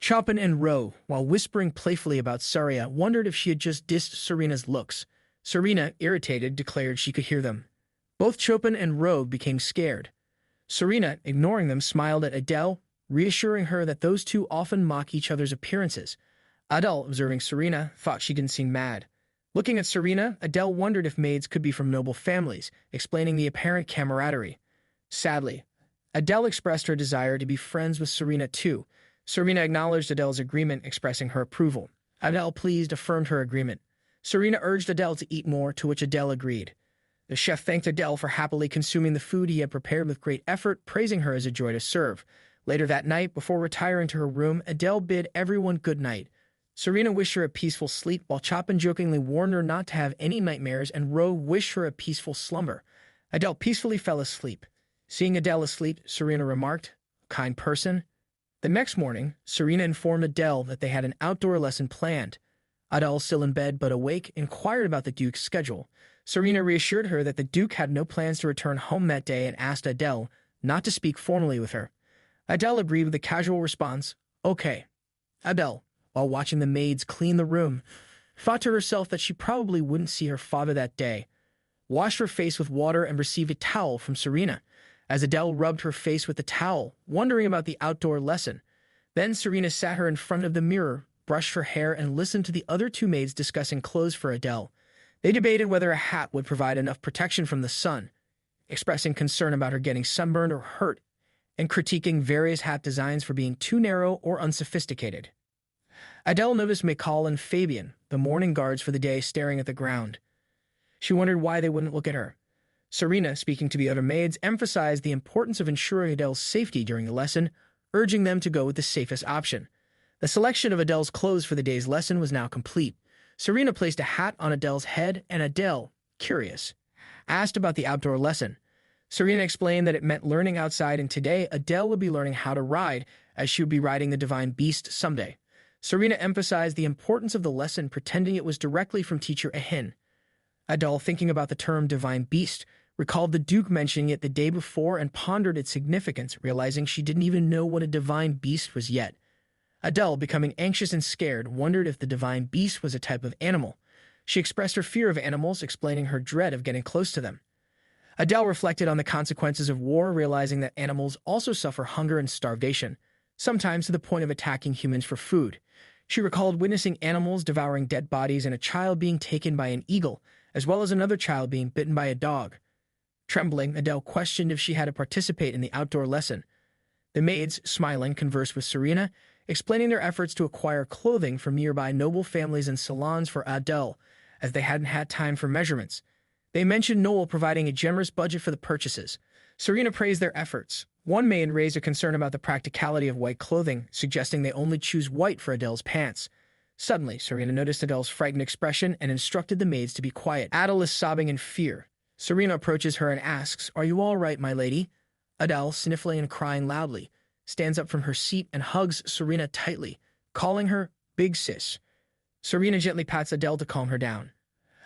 Chopin and Roe, while whispering playfully about Saria, wondered if she had just dissed Serena's looks. Serena, irritated, declared she could hear them. Both Chopin and Roe became scared. Serena, ignoring them, smiled at Adele, reassuring her that those two often mock each other's appearances. Adele, observing Serena, thought she didn't seem mad. Looking at Serena, Adele wondered if maids could be from noble families, explaining the apparent camaraderie. Sadly, Adele expressed her desire to be friends with Serena too. Serena acknowledged Adele's agreement, expressing her approval. Adele, pleased, affirmed her agreement. Serena urged Adele to eat more, to which Adele agreed. The chef thanked Adele for happily consuming the food he had prepared with great effort, praising her as a joy to serve. Later that night, before retiring to her room, Adele bid everyone good night. Serena wished her a peaceful sleep, while Chopin jokingly warned her not to have any nightmares, and Roe wished her a peaceful slumber. Adele peacefully fell asleep. Seeing Adele asleep, Serena remarked, "Kind person." The next morning, Serena informed Adele that they had an outdoor lesson planned. Adele, still in bed but awake, inquired about the Duke's schedule. Serena reassured her that the Duke had no plans to return home that day and asked Adele not to speak formally with her. Adele agreed with a casual response, "Okay." Adele, while watching the maids clean the room, thought to herself that she probably wouldn't see her father that day. Washed her face with water and received a towel from Serena, as Adele rubbed her face with the towel, wondering about the outdoor lesson. Then Serena sat her in front of the mirror, brushed her hair, and listened to the other two maids discussing clothes for Adele. They debated whether a hat would provide enough protection from the sun, expressing concern about her getting sunburned or hurt, and critiquing various hat designs for being too narrow or unsophisticated. Adele noticed Michal and Fabian, the morning guards for the day, staring at the ground. She wondered why they wouldn't look at her. Serena, speaking to the other maids, emphasized the importance of ensuring Adele's safety during the lesson, urging them to go with the safest option. The selection of Adele's clothes for the day's lesson was now complete. Serena placed a hat on Adele's head, and Adele, curious, asked about the outdoor lesson. Serena explained that it meant learning outside, and today Adele would be learning how to ride, as she would be riding the divine beast someday. Serena emphasized the importance of the lesson, pretending it was directly from teacher Ahin. Adele, thinking about the term divine beast, recalled the Duke mentioning it the day before and pondered its significance, realizing she didn't even know what a divine beast was yet. Adele, becoming anxious and scared, wondered if the divine beast was a type of animal. She expressed her fear of animals, explaining her dread of getting close to them. Adele reflected on the consequences of war, realizing that animals also suffer hunger and starvation, sometimes to the point of attacking humans for food. She recalled witnessing animals devouring dead bodies and a child being taken by an eagle, as well as another child being bitten by a dog. Trembling, Adele questioned if she had to participate in the outdoor lesson. The maids, smiling, conversed with Serena, explaining their efforts to acquire clothing from nearby noble families and salons for Adele, as they hadn't had time for measurements. They mentioned Noel providing a generous budget for the purchases. Serena praised their efforts. One maid raised a concern about the practicality of white clothing, suggesting they only choose white for Adele's pants. Suddenly, Serena noticed Adele's frightened expression and instructed the maids to be quiet. Adele is sobbing in fear. Serena approaches her and asks, "Are you all right, my lady?" Adele, sniffling and crying loudly, stands up from her seat and hugs Serena tightly, calling her Big Sis. Serena gently pats Adele to calm her down.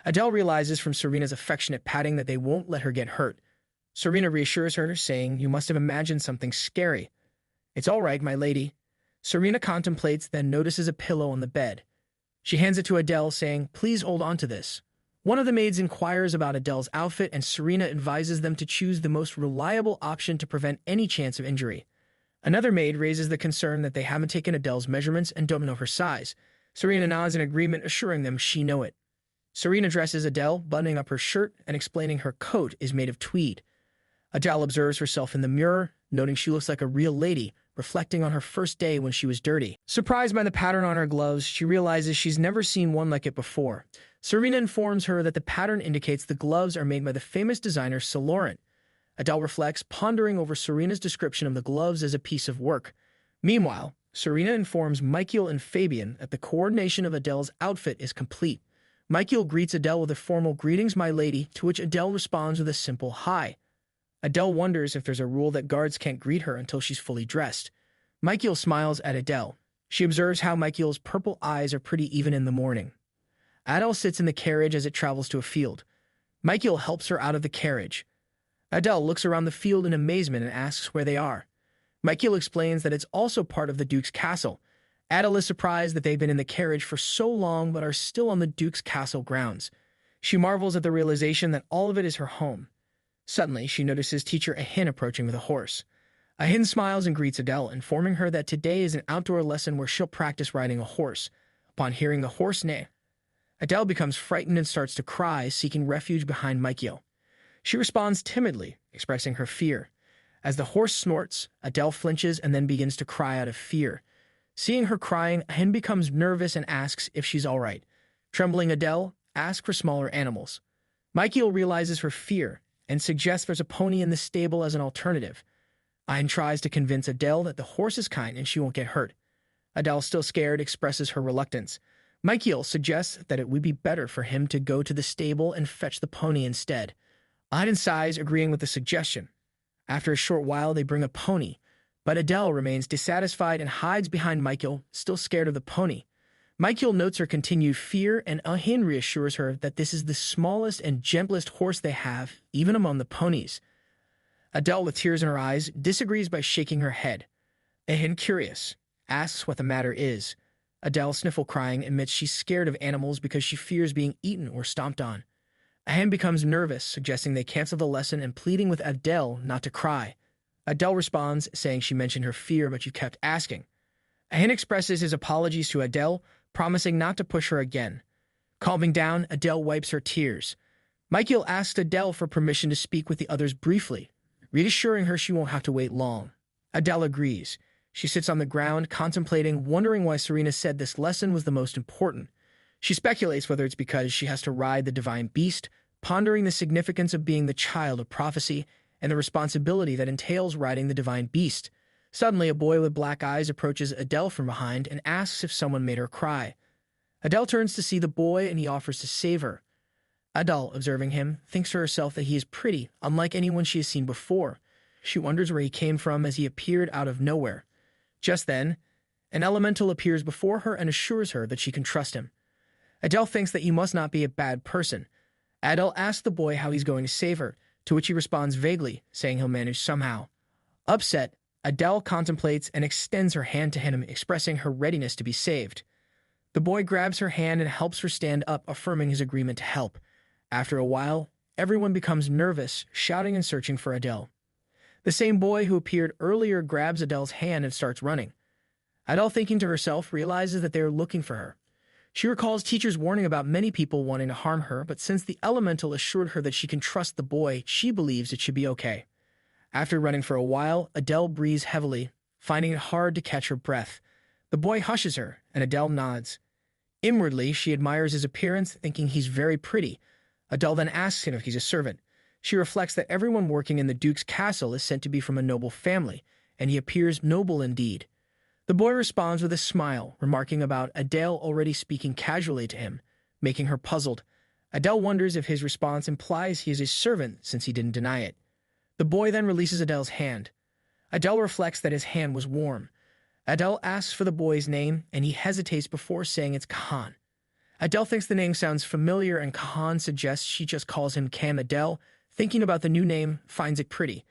Adele realizes from Serena's affectionate patting that they won't let her get hurt. Serena reassures her, saying, "You must have imagined something scary." "It's all right, my lady." Serena contemplates, then notices a pillow on the bed. She hands it to Adele, saying, "Please hold on to this." One of the maids inquires about Adele's outfit, and Serena advises them to choose the most reliable option to prevent any chance of injury. Another maid raises the concern that they haven't taken Adele's measurements and don't know her size. Serena nods in agreement, assuring them she knows it. Serena dresses Adele, buttoning up her shirt and explaining her coat is made of tweed. Adele observes herself in the mirror, noting she looks like a real lady, reflecting on her first day when she was dirty. Surprised by the pattern on her gloves, she realizes she's never seen one like it before. Serena informs her that the pattern indicates the gloves are made by the famous designer Saint Laurent. Adele reflects, pondering over Serena's description of the gloves as a piece of work. Meanwhile, Serena informs Michael and Fabian that the coordination of Adele's outfit is complete. Michael greets Adele with a formal "Greetings, my lady," to which Adele responds with a simple "Hi." Adele wonders if there's a rule that guards can't greet her until she's fully dressed. Michael smiles at Adele. She observes how Michael's purple eyes are pretty even in the morning. Adele sits in the carriage as it travels to a field. Michael helps her out of the carriage. Adele looks around the field in amazement and asks where they are. Michael explains that it's also part of the Duke's castle. Adele is surprised that they've been in the carriage for so long but are still on the Duke's castle grounds. She marvels at the realization that all of it is her home. Suddenly, she notices teacher Ahin approaching with a horse. Ahin smiles and greets Adele, informing her that today is an outdoor lesson where she'll practice riding a horse. Upon hearing the horse neigh, Adele becomes frightened and starts to cry, seeking refuge behind Michael. She responds timidly, expressing her fear. As the horse snorts, Adele flinches and then begins to cry out of fear. Seeing her crying, Ahin becomes nervous and asks if she's all right. Trembling Adele asks for smaller animals. Michael realizes her fear and suggests there's a pony in the stable as an alternative. Ahin tries to convince Adele that the horse is kind and she won't get hurt. Adele, still scared, expresses her reluctance. Michael suggests that it would be better for him to go to the stable and fetch the pony instead. Ahin sighs, agreeing with the suggestion. After a short while, they bring a pony, but Adele remains dissatisfied and hides behind Michael, still scared of the pony. Michael notes her continued fear, and Ahin reassures her that this is the smallest and gentlest horse they have, even among the ponies. Adele, with tears in her eyes, disagrees by shaking her head. Ahin, curious, asks what the matter is. Adele, sniffle crying, admits she's scared of animals because she fears being eaten or stomped on. Ahin becomes nervous, suggesting they cancel the lesson and pleading with Adele not to cry. Adele responds, saying she mentioned her fear but you kept asking. Ahin expresses his apologies to Adele, promising not to push her again. Calming down, Adele wipes her tears. Michael asks Adele for permission to speak with the others briefly, reassuring her she won't have to wait long. Adele agrees. She sits on the ground, contemplating, wondering why Serena said this lesson was the most important. She speculates whether it's because she has to ride the divine beast, pondering the significance of being the child of prophecy and the responsibility that entails riding the divine beast. Suddenly, a boy with black eyes approaches Adele from behind and asks if someone made her cry. Adele turns to see the boy and he offers to save her. Adele, observing him, thinks to herself that he is pretty, unlike anyone she has seen before. She wonders where he came from as he appeared out of nowhere. Just then, an elemental appears before her and assures her that she can trust him. Adele thinks that he must not be a bad person. Adele asks the boy how he's going to save her, to which he responds vaguely, saying he'll manage somehow. Upset, Adele contemplates and extends her hand to him, expressing her readiness to be saved. The boy grabs her hand and helps her stand up, affirming his agreement to help. After a while, everyone becomes nervous, shouting and searching for Adele. The same boy who appeared earlier grabs Adele's hand and starts running. Adele, thinking to herself, realizes that they are looking for her. She recalls teachers' warning about many people wanting to harm her, but since the elemental assured her that she can trust the boy, she believes it should be okay. After running for a while, Adele breathes heavily, finding it hard to catch her breath. The boy hushes her, and Adele nods. Inwardly, she admires his appearance, thinking he's very pretty. Adele then asks him if he's a servant. She reflects that everyone working in the Duke's castle is said to be from a noble family, and he appears noble indeed. The boy responds with a smile, remarking about Adele already speaking casually to him, making her puzzled. Adele wonders if his response implies he is a servant since he didn't deny it. The boy then releases Adele's hand. Adele reflects that his hand was warm. Adele asks for the boy's name, and he hesitates before saying it's Kahan. Adele thinks the name sounds familiar, and Kahan suggests she just calls him Cam. Adele, thinking about the new name, finds it pretty.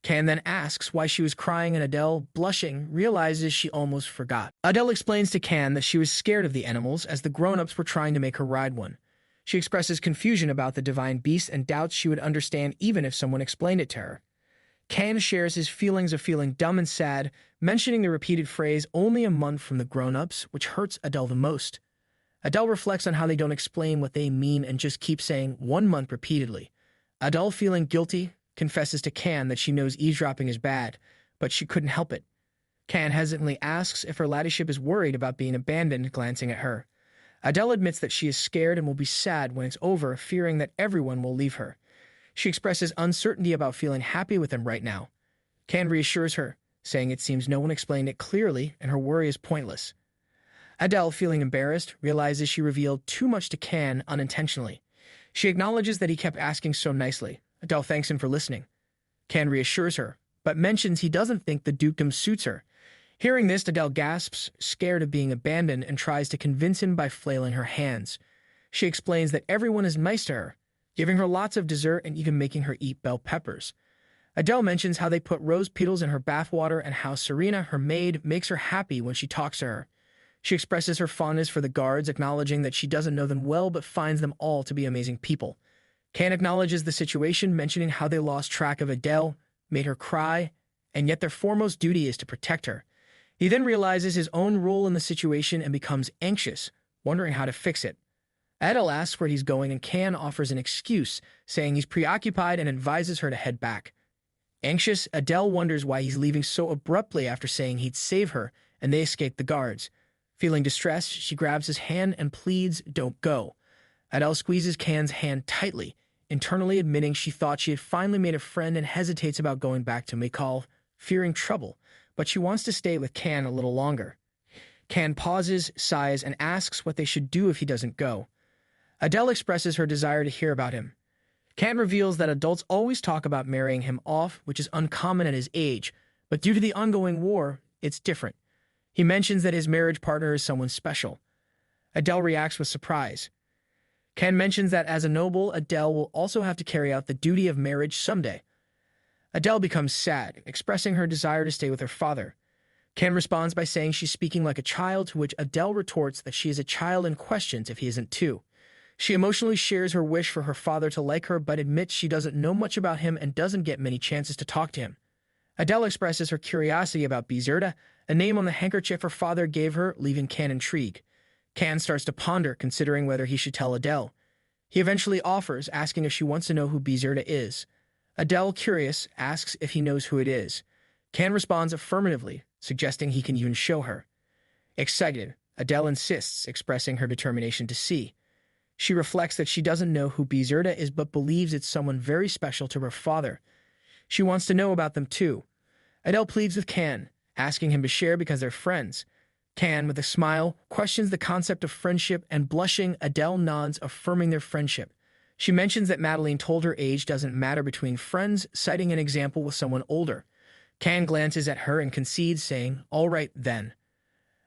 Can then asks why she was crying, and Adele, blushing, realizes she almost forgot. Adele explains to Can that she was scared of the animals as the grown-ups were trying to make her ride one. She expresses confusion about the divine beast and doubts she would understand even if someone explained it to her. Can shares his feelings of feeling dumb and sad, mentioning the repeated phrase only a month from the grown-ups, which hurts Adele the most. Adele reflects on how they don't explain what they mean and just keep saying 1 month repeatedly. Adele, feeling guilty, confesses to Can that she knows eavesdropping is bad, but she couldn't help it. Can hesitantly asks if her ladyship is worried about being abandoned, glancing at her. Adele admits that she is scared and will be sad when it's over, fearing that everyone will leave her. She expresses uncertainty about feeling happy with him right now. Can reassures her, saying it seems no one explained it clearly and her worry is pointless. Adele, feeling embarrassed, realizes she revealed too much to Can unintentionally. She acknowledges that he kept asking so nicely. Adele thanks him for listening. Can reassures her, but mentions he doesn't think the dukedom suits her. Hearing this, Adele gasps, scared of being abandoned, and tries to convince him by flailing her hands. She explains that everyone is nice to her, giving her lots of dessert and even making her eat bell peppers. Adele mentions how they put rose petals in her bathwater and how Serena, her maid, makes her happy when she talks to her. She expresses her fondness for the guards, acknowledging that she doesn't know them well but finds them all to be amazing people. Can acknowledges the situation, mentioning how they lost track of Adele, made her cry, and yet their foremost duty is to protect her. He then realizes his own role in the situation and becomes anxious, wondering how to fix it. Adele asks where he's going and Can offers an excuse, saying he's preoccupied and advises her to head back. Anxious, Adele wonders why he's leaving so abruptly after saying he'd save her, and they escape the guards. Feeling distressed, she grabs his hand and pleads, "Don't go." Adele squeezes Can's hand tightly, internally admitting she thought she had finally made a friend and hesitates about going back to Mikal, fearing trouble, but she wants to stay with Can a little longer. Can pauses, sighs, and asks what they should do if he doesn't go. Adele expresses her desire to hear about him. Can reveals that adults always talk about marrying him off, which is uncommon at his age, but due to the ongoing war, it's different. He mentions that his marriage partner is someone special. Adele reacts with surprise. Can mentions that as a noble, Adele will also have to carry out the duty of marriage someday. Adele becomes sad, expressing her desire to stay with her father. Can responds by saying she's speaking like a child, to which Adele retorts that she is a child and questions if he isn't too. She emotionally shares her wish for her father to like her, but admits she doesn't know much about him and doesn't get many chances to talk to him. Adele expresses her curiosity about Bizerta, a name on the handkerchief her father gave her, leaving Can intrigued. Can starts to ponder, considering whether he should tell Adele. He eventually offers, asking if she wants to know who Bizerta is. Adele, curious, asks if he knows who it is. Can responds affirmatively, suggesting he can even show her. Excited, Adele insists, expressing her determination to see. She reflects that she doesn't know who Bizerta is but believes it's someone very special to her father. She wants to know about them too. Adele pleads with Can, asking him to share because they're friends. Can, with a smile, questions the concept of friendship, and blushing, Adele nods, affirming their friendship. She mentions that Madeline told her age doesn't matter between friends, citing an example with someone older. Can glances at her and concedes, saying, "All right, then."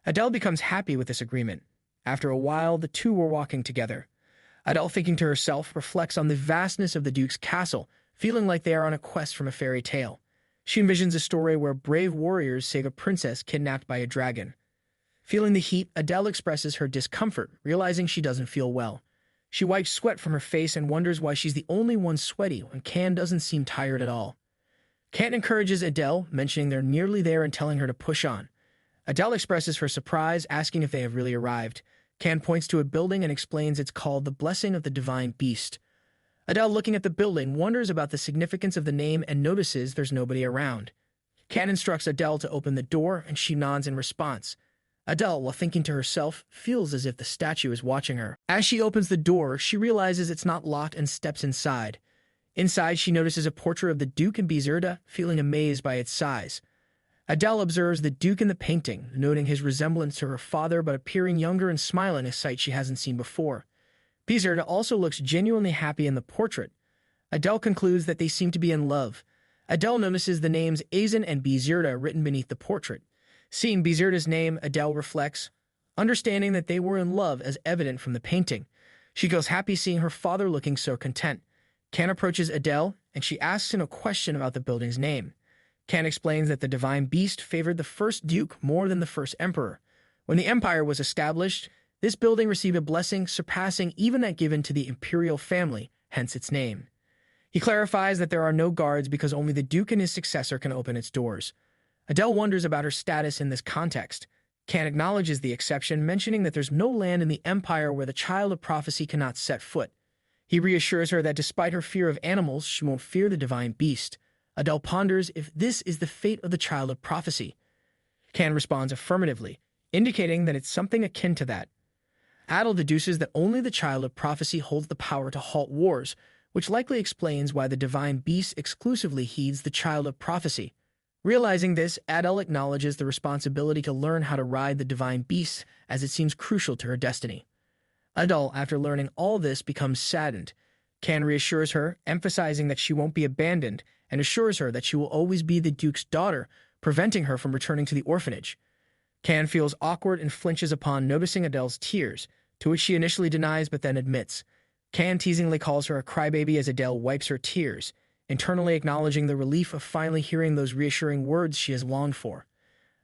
Adele becomes happy with this agreement. After a while, the two were walking together. Adele, thinking to herself, reflects on the vastness of the Duke's castle, feeling like they are on a quest from a fairy tale. She envisions a story where brave warriors save a princess kidnapped by a dragon. Feeling the heat, Adele expresses her discomfort, realizing she doesn't feel well. She wipes sweat from her face and wonders why she's the only one sweaty when Can doesn't seem tired at all. Can encourages Adele, mentioning they're nearly there and telling her to push on. Adele expresses her surprise, asking if they have really arrived. Can points to a building and explains it's called the Blessing of the Divine Beast. Adele, looking at the building, wonders about the significance of the name and notices there's nobody around. Can instructs Adele to open the door, and she nods in response. Adele, while thinking to herself, feels as if the statue is watching her. As she opens the door, she realizes it's not locked and steps inside. Inside, she notices a portrait of the Duke and Bizerta, feeling amazed by its size. Adele observes the Duke in the painting, noting his resemblance to her father but appearing younger and smiling, a sight she hasn't seen before. Bizerta also looks genuinely happy in the portrait. Adele concludes that they seem to be in love. Adele notices the names Azen and Bizerta written beneath the portrait. Seeing Bizerta's name, Adele reflects, understanding that they were in love as evident from the painting. She feels happy seeing her father looking so content. Can approaches Adele, and she asks him a question about the building's name. Can explains that the Divine Beast favored the first Duke more than the first Emperor. When the Empire was established, this building received a blessing surpassing even that given to the imperial family, hence its name. He clarifies that there are no guards because only the Duke and his successor can open its doors. Adele wonders about her status in this context. Can acknowledges the exception, mentioning that there's no land in the Empire where the Child of Prophecy cannot set foot. He reassures her that despite her fear of animals, she won't fear the Divine Beast. Adele ponders if this is the fate of the Child of Prophecy. Can responds affirmatively, indicating that it's something akin to that. Adele deduces that only the Child of Prophecy holds the power to halt wars, which likely explains why the Divine Beast exclusively heeds the Child of Prophecy. Realizing this, Adele acknowledges the responsibility to learn how to ride the Divine Beast, as it seems crucial to her destiny. Adele, after learning all this, becomes saddened. Can reassures her, emphasizing that she won't be abandoned, and assures her that she will always be the Duke's daughter, preventing her from returning to the orphanage. Can feels awkward and flinches upon noticing Adele's tears, to which she initially denies but then admits. Can teasingly calls her a crybaby as Adele wipes her tears, internally acknowledging the relief of finally hearing those reassuring words she has longed for.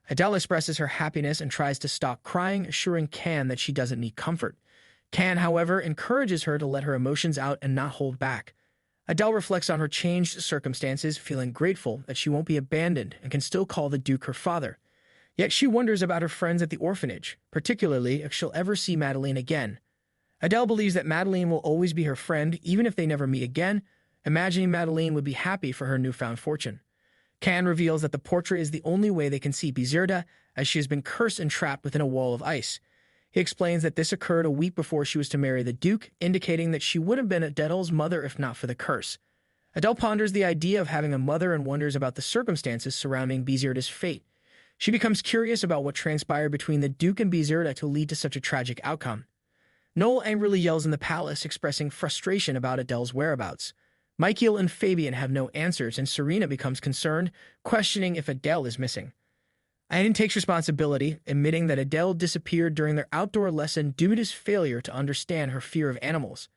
Adele expresses her happiness and tries to stop crying, assuring Can that she doesn't need comfort. Can, however, encourages her to let her emotions out and not hold back. Adele reflects on her changed circumstances, feeling grateful that she won't be abandoned and can still call the Duke her father. Yet she wonders about her friends at the orphanage, particularly if she'll ever see Madeline again. Adele believes that Madeline will always be her friend, even if they never meet again, imagining Madeline would be happy for her newfound fortune. Can reveals that the portrait is the only way they can see Bizerta, as she has been cursed and trapped within a wall of ice. He explains that this occurred a week before she was to marry the Duke, indicating that she would have been Adele's mother if not for the curse. Adele ponders the idea of having a mother and wonders about the circumstances surrounding Bizerta's fate. She becomes curious about what transpired between the Duke and Bizerta to lead to such a tragic outcome. Noel angrily yells in the palace, expressing frustration about Adele's whereabouts. Michael and Fabian have no answers, and Serena becomes concerned, questioning if Adele is missing. Aiden takes responsibility, admitting that Adele disappeared during their outdoor lesson due to his failure to understand her fear of animals.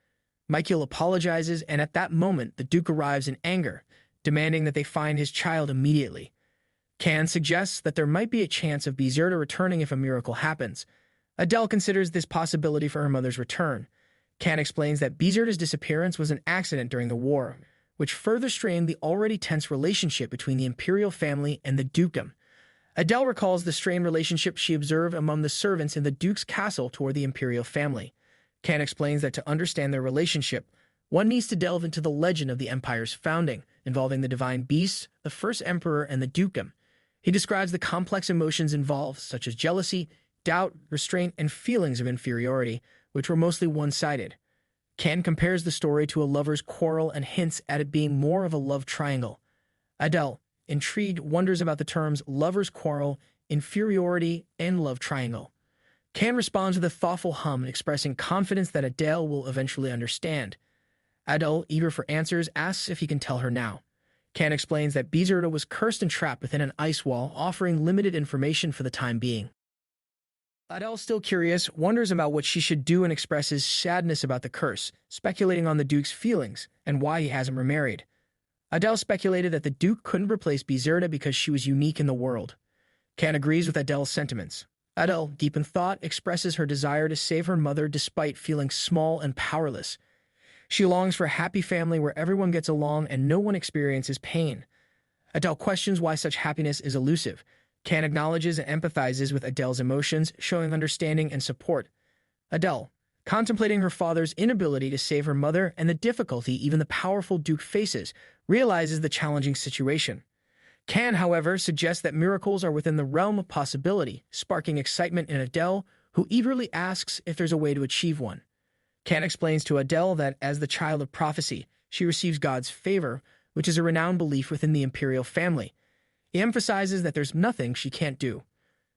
Michael apologizes, and at that moment, the Duke arrives in anger, demanding that they find his child immediately. Can suggests that there might be a chance of Bizerta returning if a miracle happens. Adele considers this possibility for her mother's return. Can explains that Bizerta's disappearance was an accident during the war, which further strained the already tense relationship between the imperial family and the dukedom. Adele recalls the strained relationship she observed among the servants in the Duke's castle toward the imperial family. Can explains that to understand their relationship, one needs to delve into the legend of the empire's founding, involving the divine beasts, the first emperor, and the dukedom. He describes the complex emotions involved, such as jealousy, doubt, restraint, and feelings of inferiority, which were mostly one-sided. Can compares the story to a lover's quarrel and hints at it being more of a love triangle. Adele, intrigued, wonders about the terms lover's quarrel, inferiority, and love triangle. Can responds with a thoughtful hum, expressing confidence that Adele will eventually understand. Adele, eager for answers, asks if he can tell her now. Can explains that Bizerta was cursed and trapped within an ice wall, offering limited information for the time being. Adele, still curious, wonders about what she should do and expresses sadness about the curse, speculating on the Duke's feelings and why he hasn't remarried. Adele speculated that the Duke couldn't replace Bizerta because she was unique in the world. Can agrees with Adele's sentiments. Adele, deep in thought, expresses her desire to save her mother despite feeling small and powerless. She longs for a happy family where everyone gets along and no one experiences pain. Adele questions why such happiness is elusive. Can acknowledges and empathizes with Adele's emotions, showing understanding and support. Adele, contemplating her father's inability to save her mother and the difficulty even the powerful Duke faces, realizes the challenging situation. Can, however, suggests that miracles are within the realm of possibility, sparking excitement in Adele, who eagerly asks if there's a way to achieve one. Can explains to Adele that, as the child of prophecy, she receives God's favor, which is a renowned belief within the imperial family. He emphasizes that there's nothing she can't do.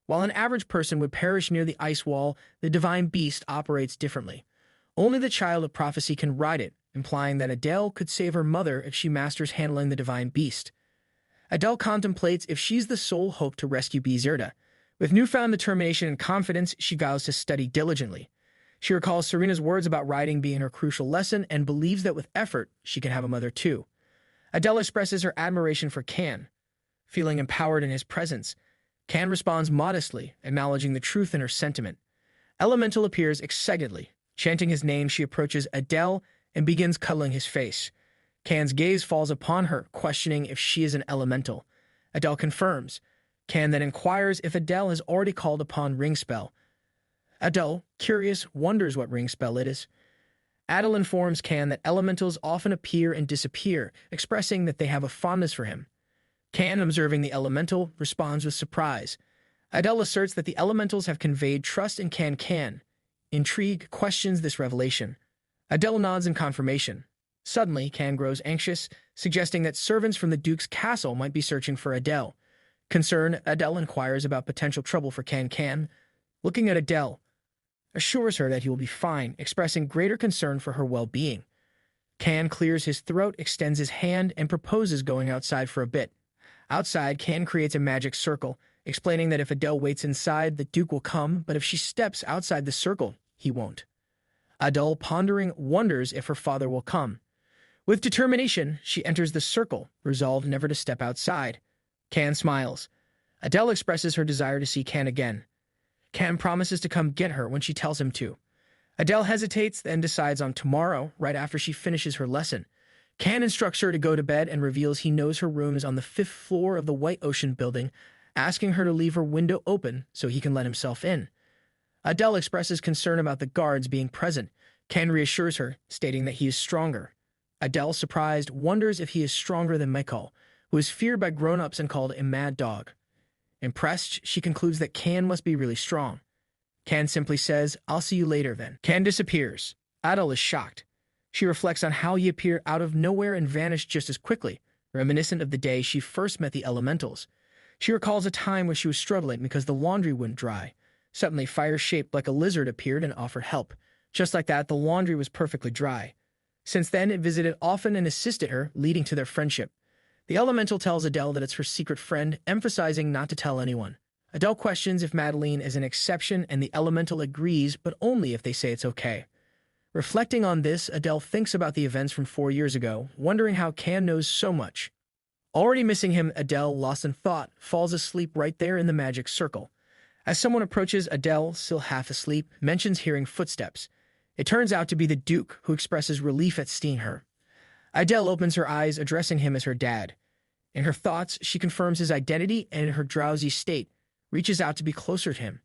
While an average person would perish near the ice wall, the divine beast operates differently. Only the child of prophecy can ride it, implying that Adele could save her mother if she masters handling the divine beast. Adele contemplates if she's the sole hope to rescue Bizerta. With newfound determination and confidence, she vows to study diligently. She recalls Serena's words about riding being her crucial lesson and believes that with effort, she can have a mother too. Adele expresses her admiration for Can, feeling empowered in his presence. Can responds modestly, acknowledging the truth in her sentiment. Elemental appears excitedly. Chanting his name, she approaches Adele and begins cuddling his face. Can's gaze falls upon her, questioning if she is an elemental. Adele confirms. Can then inquires if Adele has already called upon ring spell. Adele, curious, wonders what ring spell it is. Adele informs Can that elementals often appear and disappear, expressing that they have a fondness for him. Can, observing the elemental, responds with surprise. Adele asserts that the elementals have conveyed trust in Can. Intrigue questions this revelation. Adele nods in confirmation. Suddenly, Can grows anxious, suggesting that servants from the Duke's castle might be searching for Adele. Concerned, Adele inquires about potential trouble for Can. Looking at Adele, assures her that he will be fine, expressing greater concern for her well-being. Can clears his throat, extends his hand, and proposes going outside for a bit. Outside, Can creates a magic circle, explaining that if Adele waits inside, the Duke will come, but if she steps outside the circle, he won't. Adele, pondering, wonders if her father will come. With determination, she enters the circle, resolved never to step outside. Can smiles. Adele expresses her desire to see Can again. Can promises to come get her when she tells him to. Adele hesitates, then decides on tomorrow, right after she finishes her lesson. Can instructs her to go to bed and reveals he knows her room is on the 5th floor of the White Ocean building, asking her to leave her window open so he can let himself in. Adele expresses concern about the guards being present. Can reassures her, stating that he is stronger. Adele, surprised, wonders if he is stronger than Michael, who is feared by grown-ups and called a mad dog. Impressed, she concludes that Can must be really strong. Can simply says, "I'll see you later then." Can disappears. Adele is shocked. She reflects on how he appeared out of nowhere and vanished just as quickly, reminiscent of the day she first met the elementals. She recalls a time where she was struggling because the laundry wouldn't dry. Suddenly, fire shaped like a lizard appeared and offered help. Just like that, the laundry was perfectly dry. Since then, it visited often and assisted her, leading to their friendship. The elemental tells Adele that it's her secret friend, emphasizing not to tell anyone. Adele questions if Madeline is an exception, and the elemental agrees, but only if they say it's okay. Reflecting on this, Adele thinks about the events from 4 years ago, wondering how Can knows so much. Already missing him, Adele, lost in thought, falls asleep right there in the magic circle. As someone approaches, Adele, still half asleep, mentions hearing footsteps. It turns out to be the Duke, who expresses relief at seeing her. Adele opens her eyes, addressing him as her dad. In her thoughts, she confirms his identity and in her drowsy state, reaches out to be closer to him.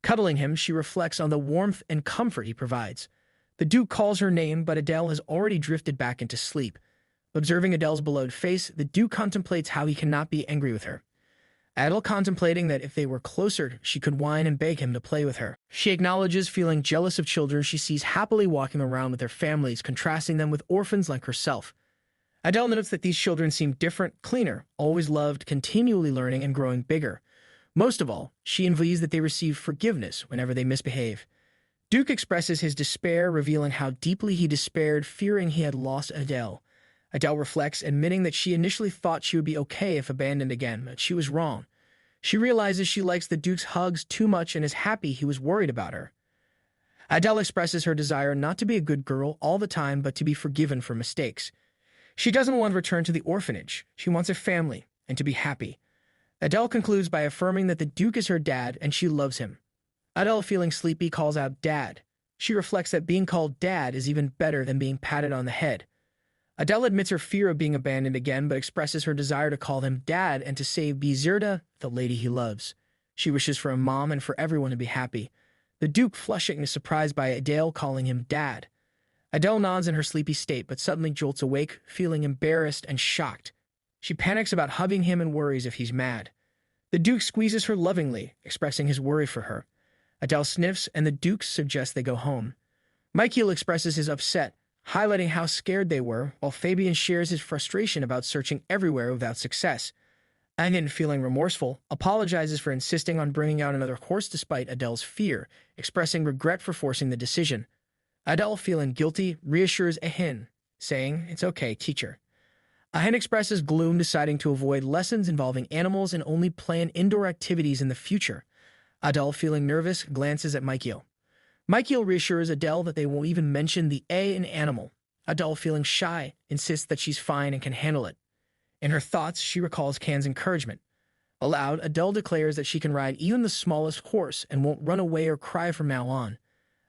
Cuddling him, she reflects on the warmth and comfort he provides. The Duke calls her name, but Adele has already drifted back into sleep. Observing Adele's beloved face, the Duke contemplates how he cannot be angry with her. Adele contemplating that if they were closer, she could whine and beg him to play with her. She acknowledges feeling jealous of children she sees happily walking around with their families, contrasting them with orphans like herself. Adele notes that these children seem different, cleaner, always loved, continually learning and growing bigger. Most of all, she envies that they receive forgiveness whenever they misbehave. Duke expresses his despair, revealing how deeply he despaired, fearing he had lost Adele. Adele reflects, admitting that she initially thought she would be okay if abandoned again, but she was wrong. She realizes she likes the Duke's hugs too much and is happy he was worried about her. Adele expresses her desire not to be a good girl all the time, but to be forgiven for mistakes. She doesn't want to return to the orphanage. She wants a family and to be happy. Adele concludes by affirming that the Duke is her dad and she loves him. Adele, feeling sleepy, calls out Dad. She reflects that being called Dad is even better than being patted on the head. Adele admits her fear of being abandoned again, but expresses her desire to call him Dad and to save Bizerta, the lady he loves. She wishes for a mom and for everyone to be happy. The Duke, flushing, is surprised by Adele calling him Dad. Adele nods in her sleepy state, but suddenly jolts awake, feeling embarrassed and shocked. She panics about hugging him and worries if he's mad. The Duke squeezes her lovingly, expressing his worry for her. Adele sniffs, and the Duke suggests they go home. Michael expresses his upset, highlighting how scared they were, while Fabian shares his frustration about searching everywhere without success. Onion, feeling remorseful, apologizes for insisting on bringing out another horse despite Adele's fear, expressing regret for forcing the decision. Adele, feeling guilty, reassures Ahin, saying, "It's okay, teacher." Ahin expresses gloom, deciding to avoid lessons involving animals and only plan indoor activities in the future. Adele, feeling nervous, glances at Michael. Michael reassures Adele that they won't even mention the A in animal. Adele, feeling shy, insists that she's fine and can handle it. In her thoughts, she recalls Can's encouragement. Aloud, Adele declares that she can ride even the smallest horse and won't run away or cry from now on.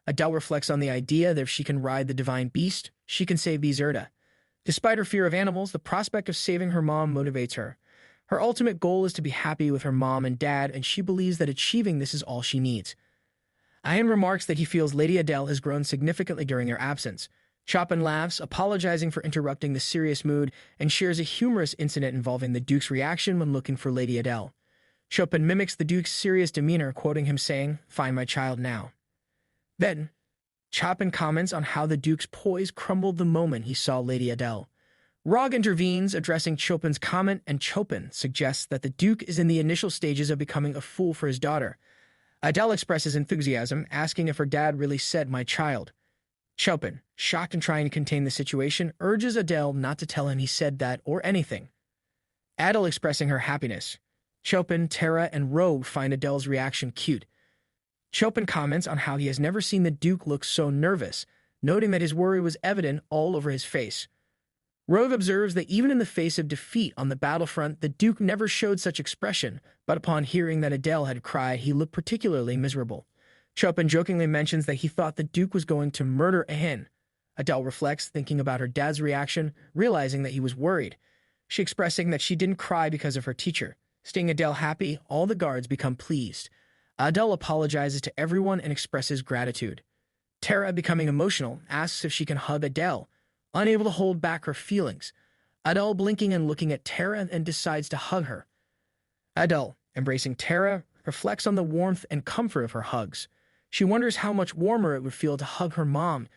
Adele reflects on the idea that if she can ride the divine beast, she can save Bizerta. Despite her fear of animals, the prospect of saving her mom motivates her. Her ultimate goal is to be happy with her mom and dad, and she believes that achieving this is all she needs. Ian remarks that he feels Lady Adele has grown significantly during her absence. Chopin laughs, apologizing for interrupting the serious mood, and shares a humorous incident involving the Duke's reaction when looking for Lady Adele. Chopin mimics the Duke's serious demeanor, quoting him saying, "Find my child now." Then, Chopin comments on how the Duke's poise crumbled the moment he saw Lady Adele. Rog intervenes, addressing Chopin's comment, and Chopin suggests that the Duke is in the initial stages of becoming a fool for his daughter. Adele expresses enthusiasm, asking if her dad really said "my child." Chopin, shocked and trying to contain the situation, urges Adele not to tell him he said that or anything. Adele expressing her happiness. Chopin, Tara, and Rogue find Adele's reaction cute. Chopin comments on how he has never seen the Duke look so nervous, noting that his worry was evident all over his face. Rove observes that even in the face of defeat on the battlefront, the Duke never showed such expression, but upon hearing that Adele had cried, he looked particularly miserable. Chopin jokingly mentions that he thought the Duke was going to murder Anne. Adele reflects, thinking about her dad's reaction, realizing that he was worried. She expressing that she didn't cry because of her teacher. Seeing Adele happy, all the guards become pleased. Adele apologizes to everyone and expresses gratitude. Tara, becoming emotional, asks if she can hug Adele, unable to hold back her feelings. Adele, blinking and looking at Tara, and decides to hug her. Adele, embracing Tara, reflects on the warmth and comfort of her hugs. She wonders how much warmer it would feel to hug her mom,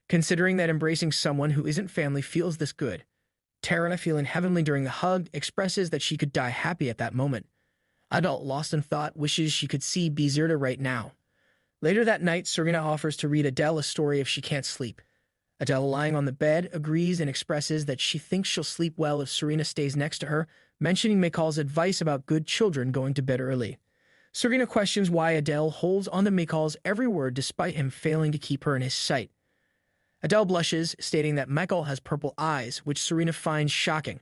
considering that embracing someone who isn't family feels this good. Tara, feeling heavenly during the hug, expresses that she could die happy at that moment. Adele, lost in thought, wishes she could see Bizerta right now. Later that night, Serena offers to read Adele a story if she can't sleep. Adele, lying on the bed, agrees and expresses that she thinks she'll sleep well if Serena stays next to her, mentioning Michael's advice about good children going to bed early. Serena questions why Adele holds on to Michael's every word despite him failing to keep her in his sight. Adele blushes, stating that Michael has purple eyes, which Serena finds shocking.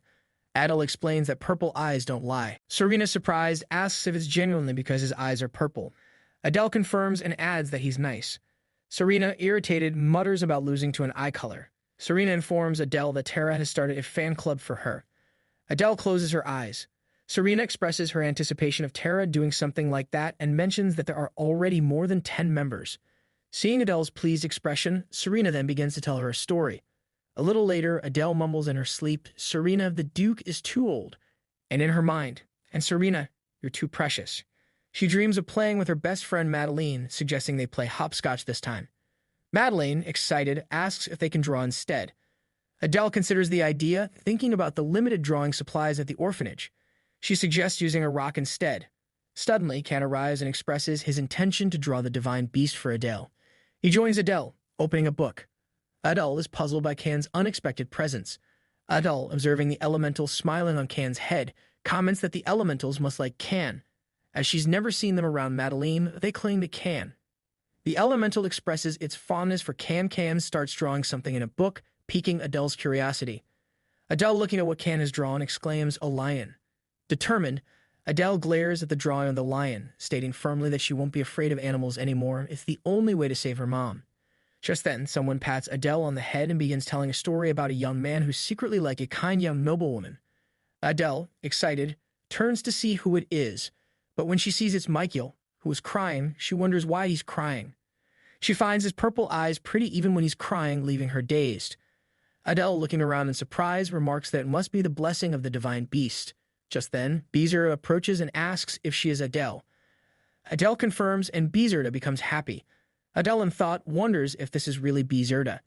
Adele explains that purple eyes don't lie. Serena, surprised, asks if it's genuinely because his eyes are purple. Adele confirms and adds that he's nice. Serena, irritated, mutters about losing to an eye color. Serena informs Adele that Tara has started a fan club for her. Adele closes her eyes. Serena expresses her anticipation of Tara doing something like that and mentions that there are already more than 10 members. Seeing Adele's pleased expression, Serena then begins to tell her a story. A little later, Adele mumbles in her sleep, "Serena, the Duke is too old." And in her mind, "And Serena, you're too precious." She dreams of playing with her best friend Madeleine, suggesting they play hopscotch this time. Madeleine, excited, asks if they can draw instead. Adele considers the idea, thinking about the limited drawing supplies at the orphanage. She suggests using a rock instead. Suddenly, Can arrives and expresses his intention to draw the divine beast for Adele. He joins Adele, opening a book. Adele is puzzled by Can's unexpected presence. Adele, observing the elemental smiling on Can's head, comments that the elementals must like Can. As she's never seen them around Madeleine, they cling to Can. The elemental expresses its fondness for Can. Can starts drawing something in a book, piquing Adele's curiosity. Adele, looking at what Can has drawn, exclaims, "A lion." Determined, Adele glares at the drawing of the lion, stating firmly that she won't be afraid of animals anymore. It's the only way to save her mom. Just then, someone pats Adele on the head and begins telling a story about a young man who's secretly like a kind young noblewoman. Adele, excited, turns to see who it is, but when she sees it's Michael, who is crying, she wonders why he's crying. She finds his purple eyes pretty even when he's crying, leaving her dazed. Adele, looking around in surprise, remarks that it must be the blessing of the divine beast. Just then, Bizerta approaches and asks if she is Adele. Adele confirms, and Bizerta becomes happy. Adele, in thought, wonders if this is really Bizerta.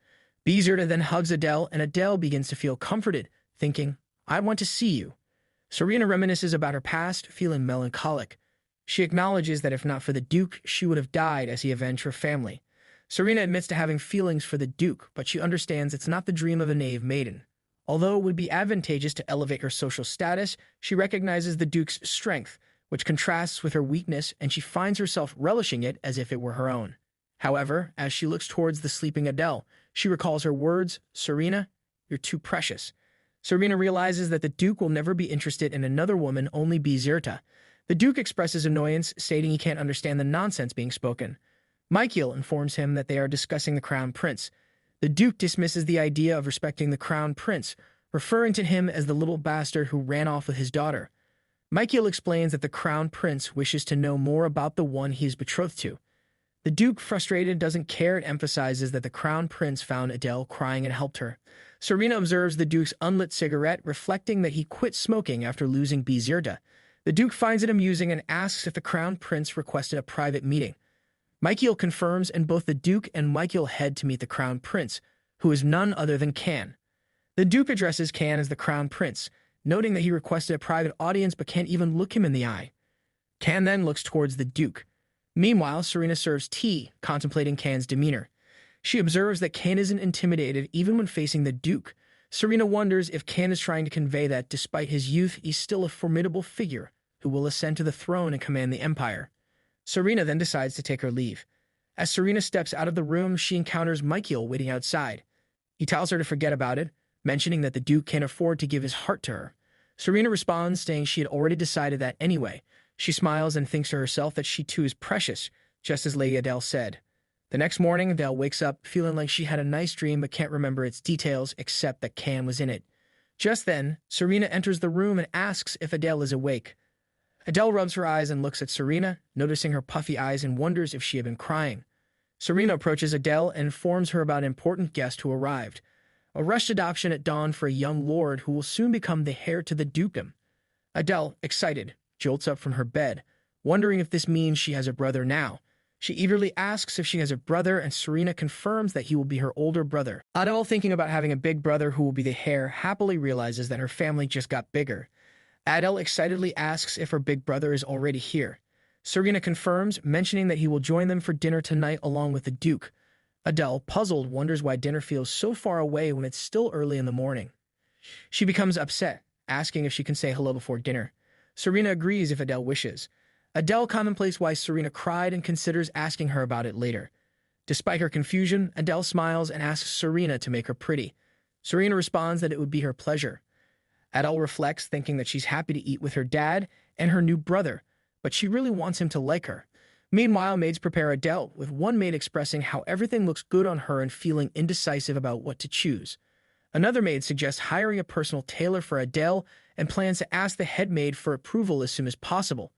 Bizerta then hugs Adele, and Adele begins to feel comforted, thinking, "I want to see you." Serena reminisces about her past, feeling melancholic. She acknowledges that if not for the Duke, she would have died as he avenged her family. Serena admits to having feelings for the Duke, but she understands it's not the dream of a knave maiden. Although it would be advantageous to elevate her social status, she recognizes the Duke's strength, which contrasts with her weakness, and she finds herself relishing it as if it were her own. However, as she looks towards the sleeping Adele, she recalls her words, "Serena, you're too precious." Serena realizes that the Duke will never be interested in another woman, only Bizerta. The Duke expresses annoyance, stating he can't understand the nonsense being spoken. Michael informs him that they are discussing the Crown Prince. The Duke dismisses the idea of respecting the Crown Prince, referring to him as the little bastard who ran off with his daughter. Michael explains that the Crown Prince wishes to know more about the one he is betrothed to. The Duke, frustrated, doesn't care and emphasizes that the Crown Prince found Adele crying and helped her. Serena observes the Duke's unlit cigarette, reflecting that he quit smoking after losing Bizerta. The Duke finds it amusing and asks if the Crown Prince requested a private meeting. Michael confirms, and both the Duke and Michael head to meet the Crown Prince, who is none other than Can. The Duke addresses Can as the Crown Prince, noting that he requested a private audience but can't even look him in the eye. Can then looks towards the Duke. Meanwhile, Serena serves tea, contemplating Can's demeanor. She observes that Can isn't intimidated even when facing the Duke. Serena wonders if Can is trying to convey that, despite his youth, he's still a formidable figure who will ascend to the throne and command the Empire. Serena then decides to take her leave. As Serena steps out of the room, she encounters Michael waiting outside. He tells her to forget about it, mentioning that the Duke can't afford to give his heart to her. Serena responds, saying she had already decided that anyway. She smiles and thinks to herself that she too is precious, just as Lady Adele said. The next morning, Adele wakes up feeling like she had a nice dream but can't remember its details except that Can was in it. Just then, Serena enters the room and asks if Adele is awake. Adele rubs her eyes and looks at Serena, noticing her puffy eyes and wonders if she had been crying. Serena approaches Adele and informs her about an important guest who arrived. A rushed adoption at dawn for a young lord who will soon become the heir to the dukedom. Adele, excited, jolts up from her bed, wondering if this means she has a brother now. She eagerly asks if she has a brother, and Serena confirms that he will be her older brother. Adele, thinking about having a big brother who will be the heir, happily realizes that her family just got bigger. Adele excitedly asks if her big brother is already here. Serena confirms, mentioning that he will join them for dinner tonight along with the Duke. Adele, puzzled, wonders why dinner feels so far away when it's still early in the morning. She becomes upset, asking if she can say hello before dinner. Serena agrees if Adele wishes. Adele contemplates why Serena cried and considers asking her about it later. Despite her confusion, Adele smiles and asks Serena to make her pretty. Serena responds that it would be her pleasure. Adele reflects, thinking that she's happy to eat with her dad and her new brother, but she really wants him to like her. Meanwhile, maids prepare Adele, with one maid expressing how everything looks good on her and feeling indecisive about what to choose. Another maid suggests hiring a personal tailor for Adele and plans to ask the head maid for approval as soon as possible.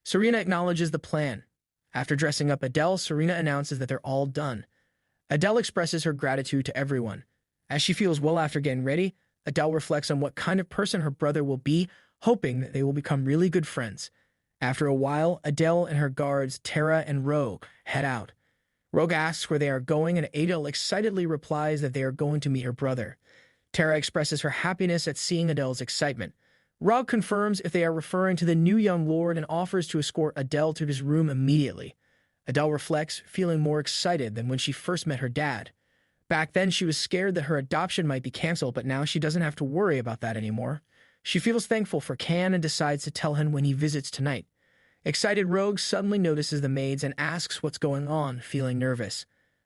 Serena acknowledges the plan. After dressing up Adele, Serena announces that they're all done. Adele expresses her gratitude to everyone. As she feels well after getting ready, Adele reflects on what kind of person her brother will be, hoping that they will become really good friends. After a while, Adele and her guards, Tara and Rogue, head out. Rogue asks where they are going, and Adele excitedly replies that they are going to meet her brother. Tara expresses her happiness at seeing Adele's excitement. Rogue confirms if they are referring to the new young lord and offers to escort Adele to his room immediately. Adele reflects, feeling more excited than when she first met her dad. Back then, she was scared that her adoption might be canceled, but now she doesn't have to worry about that anymore. She feels thankful for Can and decides to tell him when he visits tonight. Excited Rogue suddenly notices the maids and asks what's going on, feeling nervous.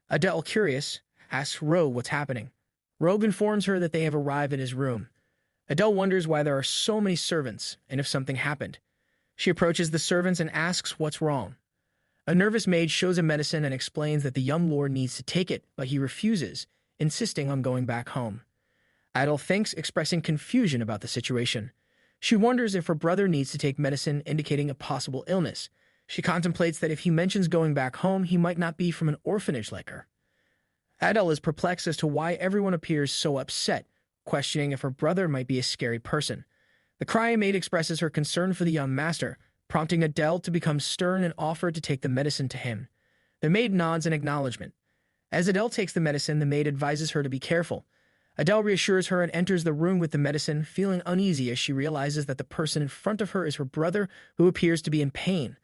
Adele, curious, asks Rogue what's happening. Rogue informs her that they have arrived at his room. Adele wonders why there are so many servants and if something happened. She approaches the servants and asks what's wrong. A nervous maid shows him medicine and explains that the young lord needs to take it, but he refuses, insisting on going back home. Adele thinks, expressing confusion about the situation. She wonders if her brother needs to take medicine, indicating a possible illness. She contemplates that if he mentions going back home, he might not be from an orphanage like her. Adele is perplexed as to why everyone appears so upset, questioning if her brother might be a scary person. The crying maid expresses her concern for the young master, prompting Adele to become stern and offer to take the medicine to him. The maid nods in acknowledgement. As Adele takes the medicine, the maid advises her to be careful. Adele reassures her and enters the room with the medicine, feeling uneasy as she realizes that the person in front of her is her brother, who appears to be in pain.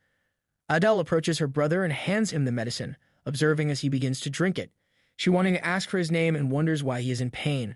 Adele approaches her brother and hands him the medicine, observing as he begins to drink it. She wanting to ask for his name and wonders why he is in pain.